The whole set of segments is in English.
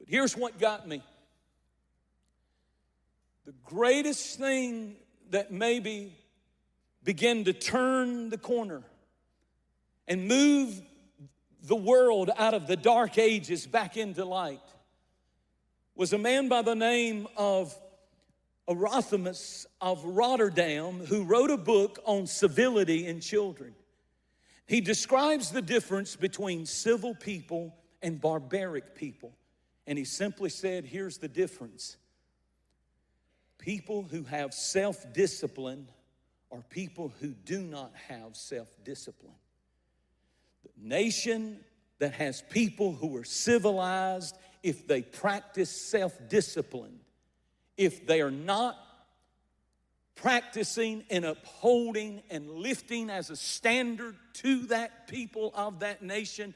But here's what got me. The greatest thing that maybe began to turn the corner and move the world out of the dark ages back into light was a man by the name of Eratosthenes of Rotterdam, who wrote a book on civility in children. He describes the difference between civil people and barbaric people. And he simply said, here's the difference. People who have self-discipline are people who do not have self-discipline. The nation that has people who are civilized, if they practice self-discipline, if they are not practicing and upholding and lifting as a standard to that people of that nation,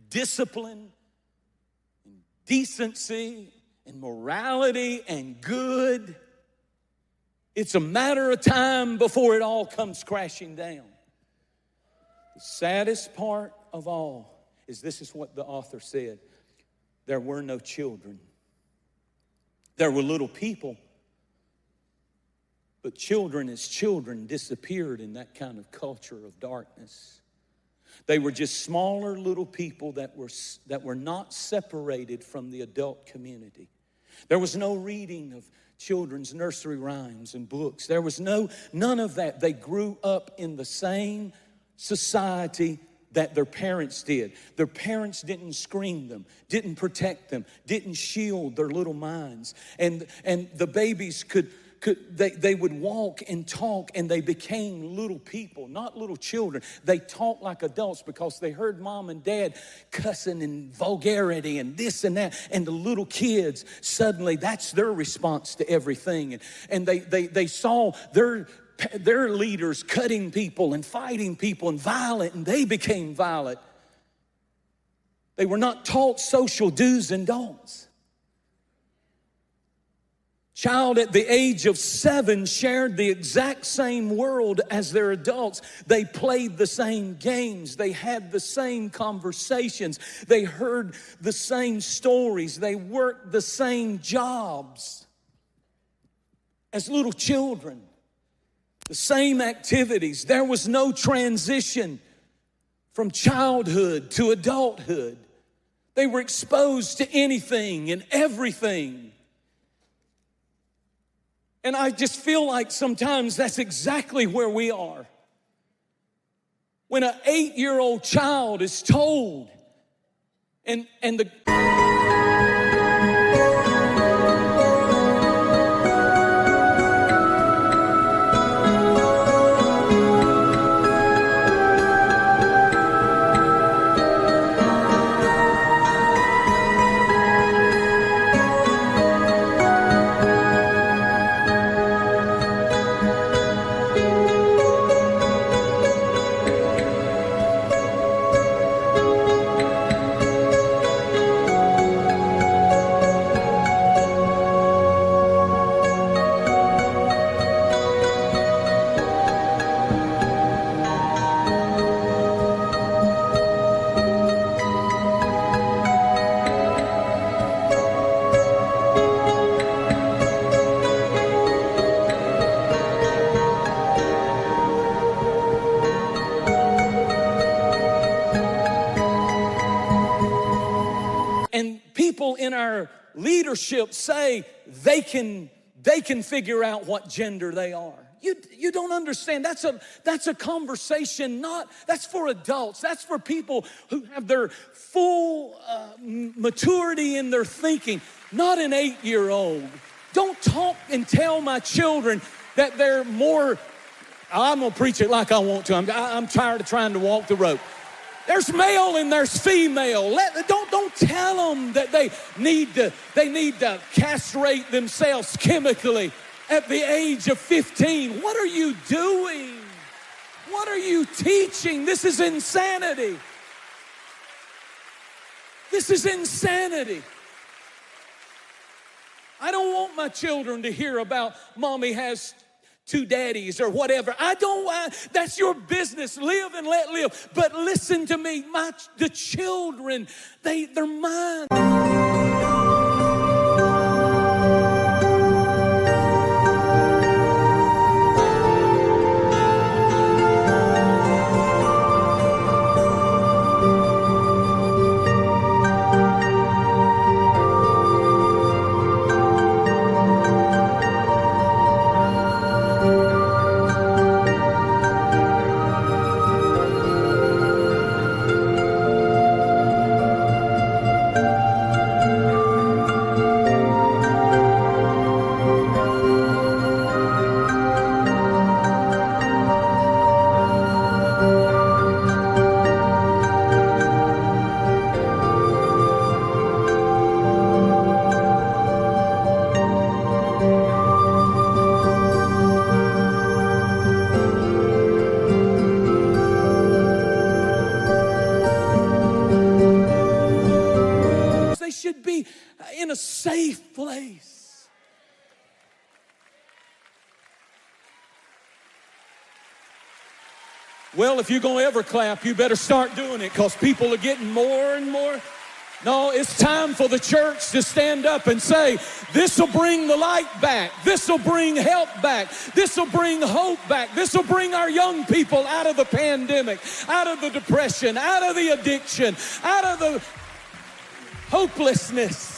discipline and decency and morality and good, it's a matter of time before it all comes crashing down. The saddest part of all is this is what the author said. There were no children. There were little people, but children as children disappeared in that kind of culture of darkness. They were just smaller little people that were not separated from the adult community. There was no reading of children's nursery rhymes and books. There was none of that. They grew up in the same society that their parents did. Their parents didn't screen them, didn't protect them, didn't shield their little minds. And the babies they would walk and talk, and they became little people, not little children. They talked like adults because they heard mom and dad cussing and vulgarity and this and that. And the little kids, suddenly that's their response to everything. And they saw their leaders cutting people and fighting people and violent, and they became violent. They were not taught social do's and don'ts. Child at the age of 7 shared the exact same world as their adults. They played the same games. They had the same conversations. They heard the same stories. They worked the same jobs as little children. The same activities. There was no transition from childhood to adulthood. They were exposed to anything and everything. And I just feel like sometimes that's exactly where we are. When an 8-year-old child is told, and the people in our leadership say they can figure out what gender they are. You don't understand. That's a conversation. That's for adults. That's for people who have their full maturity in their thinking. Not an 8-year-old. Don't talk and tell my children that they're more. I'm gonna preach it like I want to. I'm tired of trying to walk the road. There's male and there's female. Don't tell them that they need to castrate themselves chemically at the age of 15. What are you doing? What are you teaching? This is insanity. This is insanity. I don't want my children to hear about mommy has 2 daddies or whatever. That's your business. Live and let live. But listen to me, the children, they're mine. in a safe place. Well, if you're going to ever clap, you better start doing it, because people are getting more and more. No, it's time for the church to stand up and say, this will bring the light back. This will bring help back. This will bring hope back. This will bring our young people out of the pandemic, out of the depression, out of the addiction, out of the hopelessness.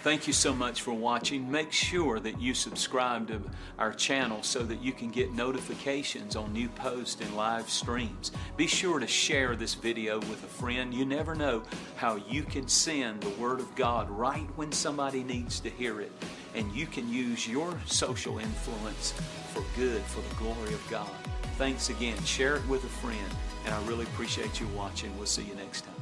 Thank you so much for watching. Make sure that you subscribe to our channel so that you can get notifications on new posts and live streams. Be sure to share this video with a friend. You never know how you can send the Word of God right when somebody needs to hear it. And you can use your social influence for good, for the glory of God. Thanks again. Share it with a friend. And I really appreciate you watching. We'll see you next time.